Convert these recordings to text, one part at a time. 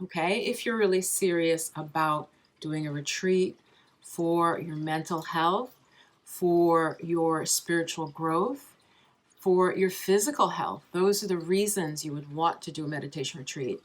Okay, if you're really serious about doing a retreat for your mental health, for your spiritual growth, for your physical health, those are the reasons you would want to do a meditation retreat.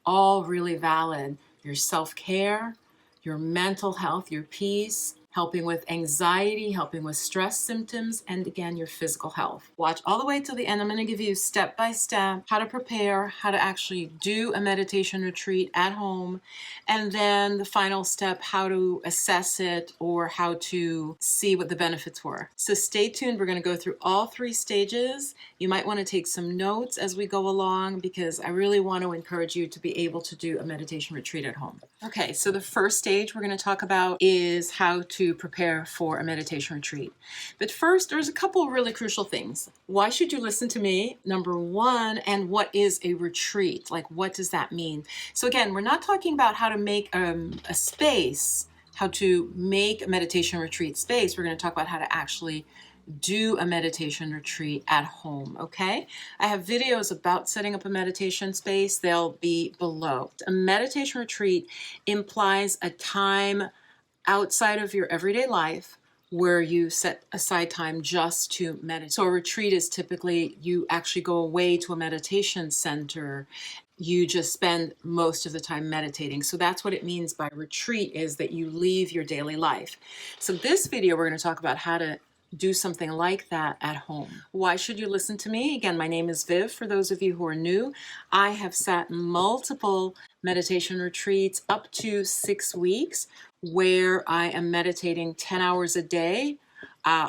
All really valid. Your self-care, your mental health, your peace, helping with anxiety, helping with stress symptoms, and again, your physical health. Watch all the way till the end. I'm going to give you step by step how to prepare, how to actually do a meditation retreat at home, and then the final step, how to assess it or how to see what the benefits were. So stay tuned. We're going to go through all three stages. You might want to take some notes as we go along because I really want to encourage you to be able to do a meditation retreat at home. Okay, so the first stage we're going to talk about is how to prepare for a meditation retreat. But first, there's a couple of really crucial things. Why should you listen to me? Number one, and what is a retreat? Like, what does that mean? So again, we're not talking about how to make a space, how to make a meditation retreat space. We're going to talk about how to actually do a meditation retreat at home, okay? I have videos about setting up a meditation space. They'll be below. A meditation retreat implies a time outside of your everyday life where you set aside time just to meditate. So a retreat is typically you actually go away to a meditation center. You just spend most of the time meditating. So that's what it means by retreat, is that you leave your daily life. So this video, we're going to talk about how to do something like that at home. Why should you listen to me? Again, my name is Viv. For those of you who are new, I have sat multiple meditation retreats up to 6 weeks where I am meditating 10 hours a day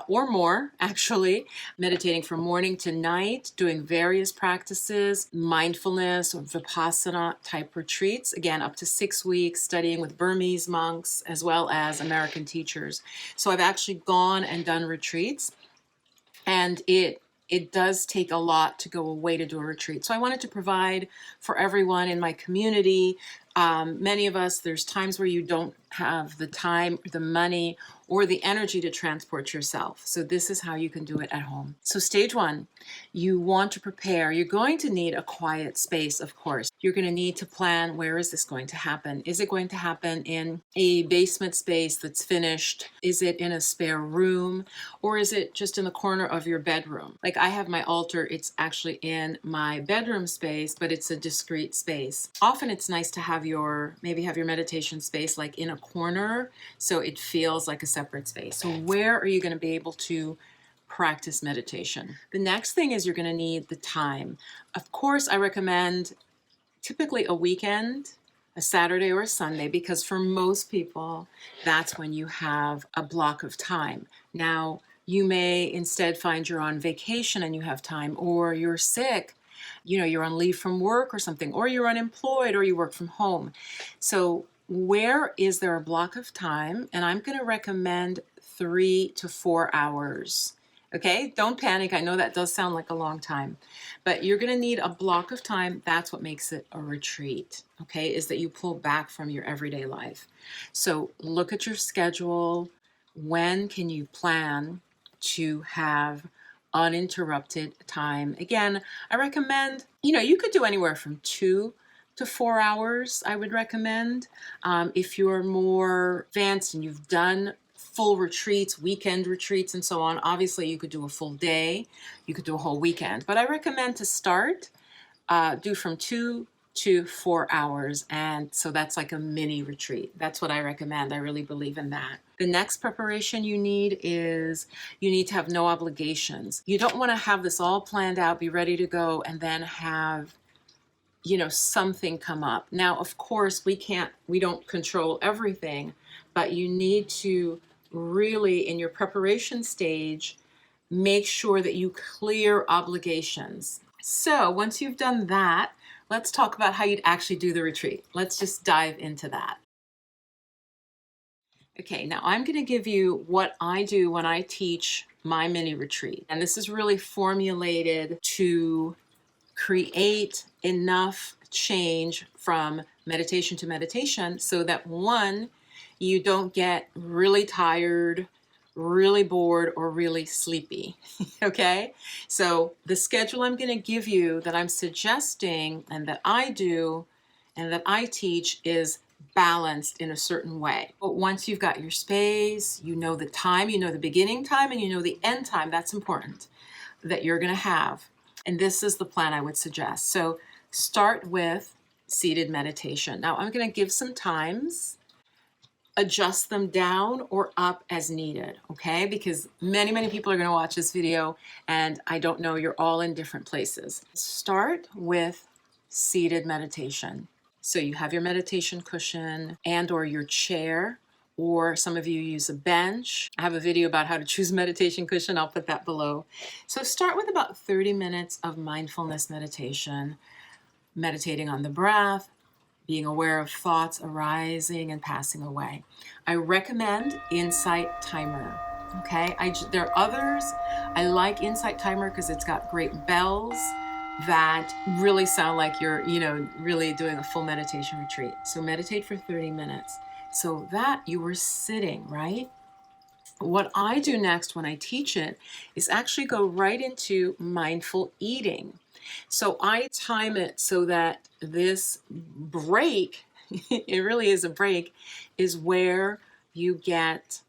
or more, actually, meditating from morning to night, doing various practices, mindfulness or vipassana type retreats, again, up to 6 weeks, studying with Burmese monks as well as American teachers. So I've actually gone and done retreats, and it does take a lot to go away to do a retreat. So I wanted to provide for everyone in my community. Many of us, there's times where you don't have the time, the money, or the energy to transport yourself. So this is how you can do it at home. So stage one, you want to prepare. You're going to need a quiet space, of course. You're going to need to plan, where is this going to happen? Is it going to happen in a basement space that's finished? Is it in a spare room? Or is it just in the corner of your bedroom? Like I have my altar, it's actually in my bedroom space, but it's a discreet space. Often it's nice to have maybe have your meditation space like in a corner so it feels like a separate space. So where are you going to be able to practice meditation? The next thing is you're going to need the time. Of course, I recommend typically a weekend, a Saturday or a Sunday, because for most people, that's when you have a block of time. Now, you may instead find you're on vacation and you have time, or you're sick, you're on leave from work or something, or you're unemployed, or you work from home. So where is there a block of time? And I'm going to recommend 3 to 4 hours. Okay, don't panic. I know that does sound like a long time, but you're going to need a block of time. That's what makes it a retreat, okay, is that you pull back from your everyday life. So look at your schedule. When can you plan to have uninterrupted time? Again, I recommend, you could do anywhere from 2 to 4 hours, I would recommend. If you're more advanced and you've done full retreats, weekend retreats, and so on, obviously you could do a full day, you could do a whole weekend. But I recommend to start, do from 2 to 4 hours. And so that's like a mini retreat. That's what I recommend. I really believe in that. The next preparation you need is you need to have no obligations. You don't want to have this all planned out, be ready to go, and then have something come up. Now, of course, we don't control everything, but you need to really, in your preparation stage, make sure that you clear obligations. So once you've done that, let's talk about how you'd actually do the retreat. Let's just dive into that. Okay, now I'm going to give you what I do when I teach my mini retreat. And this is really formulated to create enough change from meditation to meditation so that one, you don't get really tired, really bored, or really sleepy. Okay? So the schedule I'm going to give you that I'm suggesting and that I do and that I teach is balanced in a certain way. But once you've got your space, you know the time, you know the beginning time, and you know the end time, that's important, that you're going to have. And this is the plan I would suggest. So start with seated meditation. Now I'm going to give some times, adjust them down or up as needed, okay? Because many people are going to watch this video and I don't know, you're all in different places. Start with seated meditation. So you have your meditation cushion and or your chair, or some of you use a bench. I have a video about how to choose a meditation cushion. I'll put that below. So start with about 30 minutes of mindfulness meditation, meditating on the breath, being aware of thoughts arising and passing away. I recommend Insight Timer. Okay, there are others. I like Insight Timer because it's got great bells that really sound like you're, really doing a full meditation retreat. So meditate for 30 minutes. So that you were sitting, right? What I do next when I teach it is actually go right into mindful eating. So I time it so that this break, it really is a break, is where you get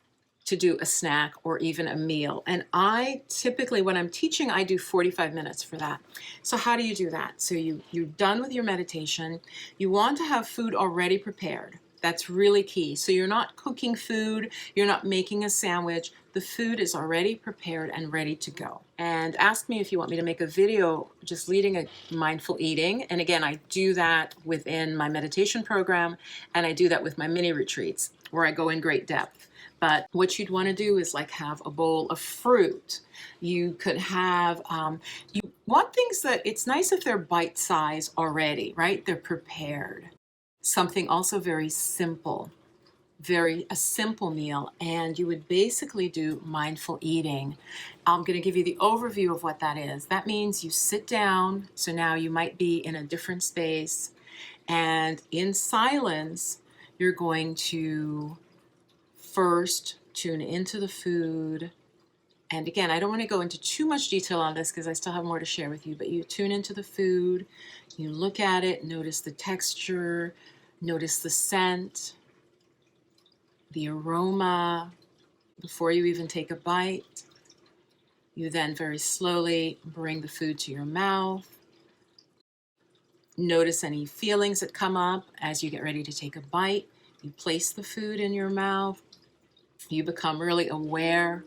to do a snack or even a meal. And I typically, when I'm teaching, I do 45 minutes for that. So how do you do that? So you're done with your meditation. You want to have food already prepared. That's really key. So you're not cooking food, you're not making a sandwich. The food is already prepared and ready to go. And ask me if you want me to make a video just leading a mindful eating. And again, I do that within my meditation program, and I do that with my mini retreats where I go in great depth. But what you'd want to do is like have a bowl of fruit. You could have, you want things that it's nice if they're bite size already, right? They're prepared. Something also very simple, a simple meal, and you would basically do mindful eating. I'm going to give you the overview of what that is. That means you sit down, so now you might be in a different space, and in silence, you're going to first tune into the food. And again, I don't want to go into too much detail on this because I still have more to share with you, but you tune into the food, you look at it, notice the texture, notice the scent, the aroma before you even take a bite. You then very slowly bring the food to your mouth. Notice any feelings that come up as you get ready to take a bite. You place the food in your mouth. You become really aware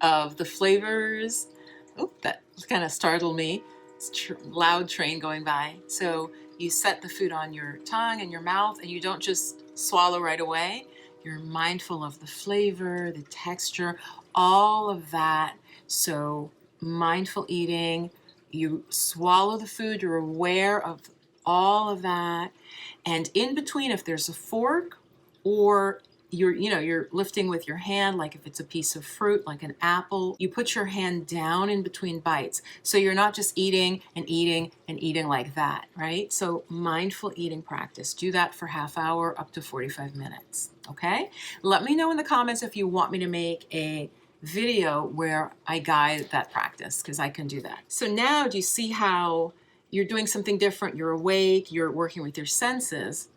of the flavors. Oh, that kind of startled me. It's a loud train going by. So you set the food on your tongue and your mouth, and you don't just swallow right away. You're mindful of the flavor, the texture, all of that. So mindful eating, you swallow the food, you're aware of all of that. And in between, if there's a fork or you're lifting with your hand, like if it's a piece of fruit, like an apple, you put your hand down in between bites. So you're not just eating and eating and eating like that, right? So mindful eating practice. Do that for half hour up to 45 minutes, okay? Let me know in the comments if you want me to make a video where I guide that practice, because I can do that. So now do you see how you're doing something different? You're awake, you're working with your senses.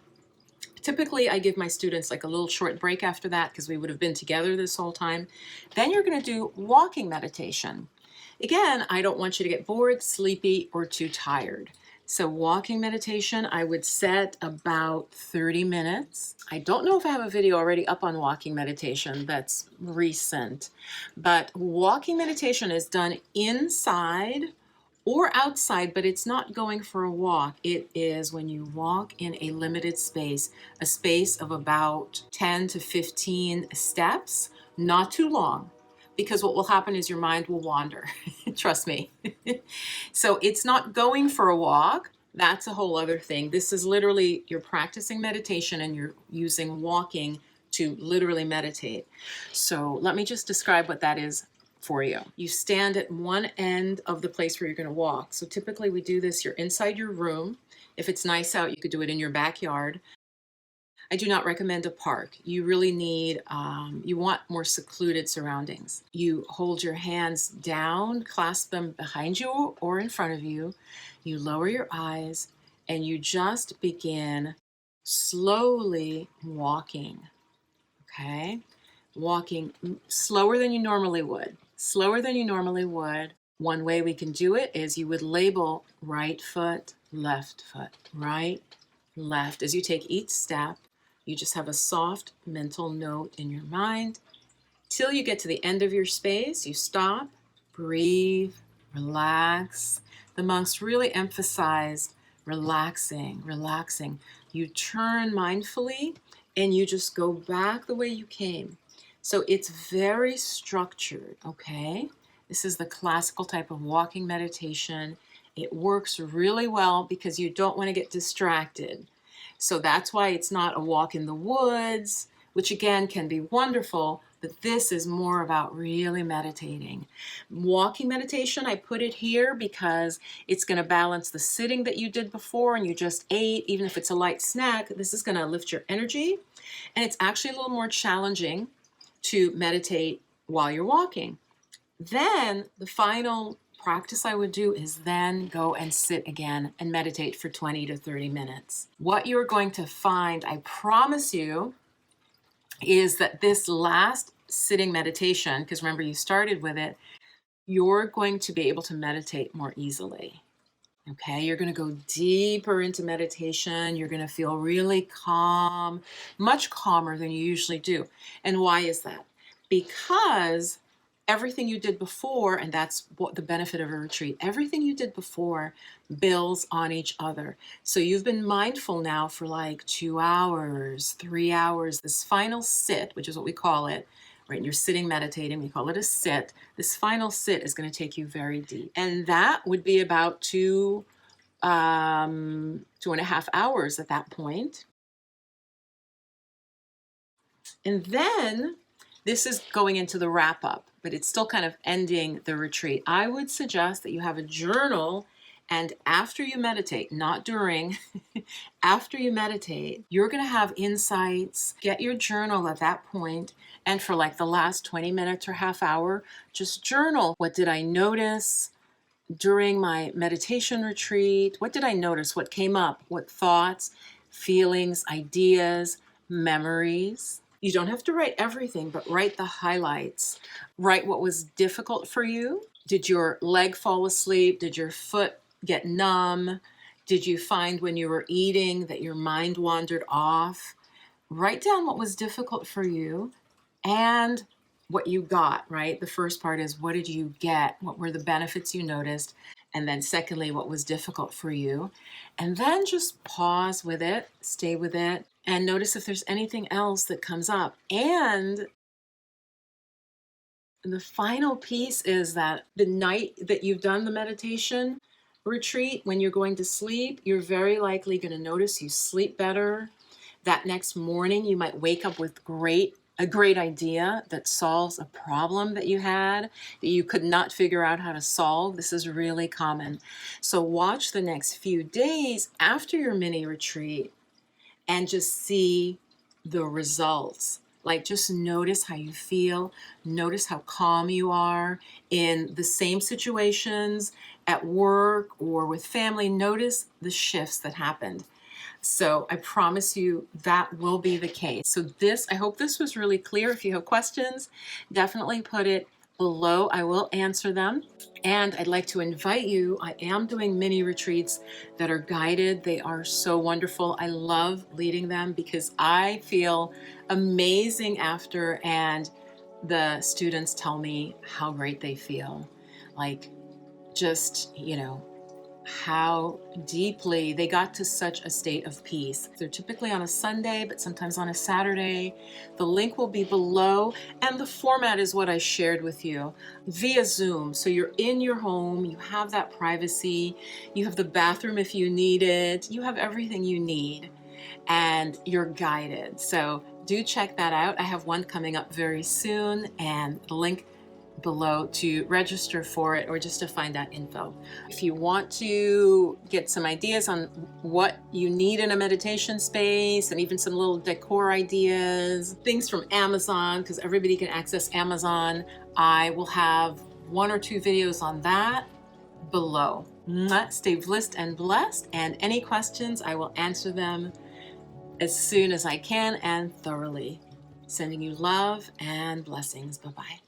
Typically, I give my students like a little short break after that because we would have been together this whole time. Then you're going to do walking meditation. Again, I don't want you to get bored, sleepy, or too tired. So walking meditation, I would set about 30 minutes. I don't know if I have a video already up on walking meditation that's recent, but walking meditation is done inside or outside, but it's not going for a walk. It is when you walk in a limited space, a space of about 10 to 15 steps, not too long, because what will happen is your mind will wander. Trust me. So it's not going for a walk. That's a whole other thing. This is literally, you're practicing meditation and you're using walking to literally meditate. So let me just describe what that is for you. You stand at one end of the place where you're going to walk. So typically we do this, you're inside your room. If it's nice out, you could do it in your backyard. I do not recommend a park. You really need, you want more secluded surroundings. You hold your hands down, clasp them behind you or in front of you. You lower your eyes and you just begin slowly walking, okay? Walking slower than you normally would, slower than you normally would. One way we can do it is you would label right foot, right, left. As you take each step, you just have a soft mental note in your mind. Till you get to the end of your space, you stop, breathe, relax. The monks really emphasize relaxing, relaxing. You turn mindfully and you just go back the way you came. So it's very structured, okay? This is the classical type of walking meditation. It works really well because you don't want to get distracted. So that's why it's not a walk in the woods, which again can be wonderful, but this is more about really meditating. Walking meditation, I put it here because it's going to balance the sitting that you did before and you just ate. Even if it's a light snack, this is going to lift your energy. And it's actually a little more challenging to meditate while you're walking. Then the final practice I would do is then go and sit again and meditate for 20 to 30 minutes. What you're going to find, I promise you, is that this last sitting meditation, because remember you started with it, you're going to be able to meditate more easily. Okay, you're going to go deeper into meditation. You're going to feel really calm, much calmer than you usually do. And why is that? Because everything you did before, and that's what the benefit of a retreat, everything you did before builds on each other. So you've been mindful now for like 2 hours, 3 hours. This final sit, which is what we call it, right? You're sitting meditating, we call it a sit. This final sit is going to take you very deep. And that would be about 2.5 hours at that point. And then this is going into the wrap up, but it's still kind of ending the retreat. I would suggest that you have a journal, and after you meditate, not during, after you meditate, you're going to have insights. Get your journal at that point, and for like the last 20 minutes or half hour, just journal. What did I notice during my meditation retreat? What did I notice? What came up? What thoughts, feelings, ideas, memories? You don't have to write everything, but write the highlights. Write what was difficult for you. Did your leg fall asleep? Did your foot get numb? Did you find when you were eating that your mind wandered off? Write down what was difficult for you and what you got, right? The first part is, what did you get? What were the benefits you noticed? And then secondly, what was difficult for you? And then just pause with it, stay with it, and notice if there's anything else that comes up. And the final piece is that the night that you've done the meditation retreat, when you're going to sleep, you're very likely going to notice you sleep better. That next morning, you might wake up with a great idea that solves a problem that you had, that you could not figure out how to solve. This is really common. So watch the next few days after your mini retreat and just see the results. Like, just notice how you feel. Notice how calm you are in the same situations at work or with family. Notice the shifts that happened. So I promise you that will be the case. So I hope this was really clear. If you have questions, definitely put it below. I will answer them. And I'd like to invite you. I am doing mini retreats that are guided. They are so wonderful. I love leading them because I feel amazing after, and the students tell me how great they feel. Like, just, how deeply they got to such a state of peace. They're typically on a Sunday, but sometimes on a Saturday. The link will be below, and the format is what I shared with you via Zoom. So you're in your home, you have that privacy, you have the bathroom if you need it, you have everything you need, and you're guided. So do check that out. I have one coming up very soon, and the link below to register for it or just to find out info. If you want to get some ideas on what you need in a meditation space and even some little decor ideas, things from Amazon, because everybody can access Amazon, I will have 1 or 2 videos on that below. Mwah. Stay blissed and blessed. And any questions, I will answer them as soon as I can and thoroughly. Sending you love and blessings. Bye-bye.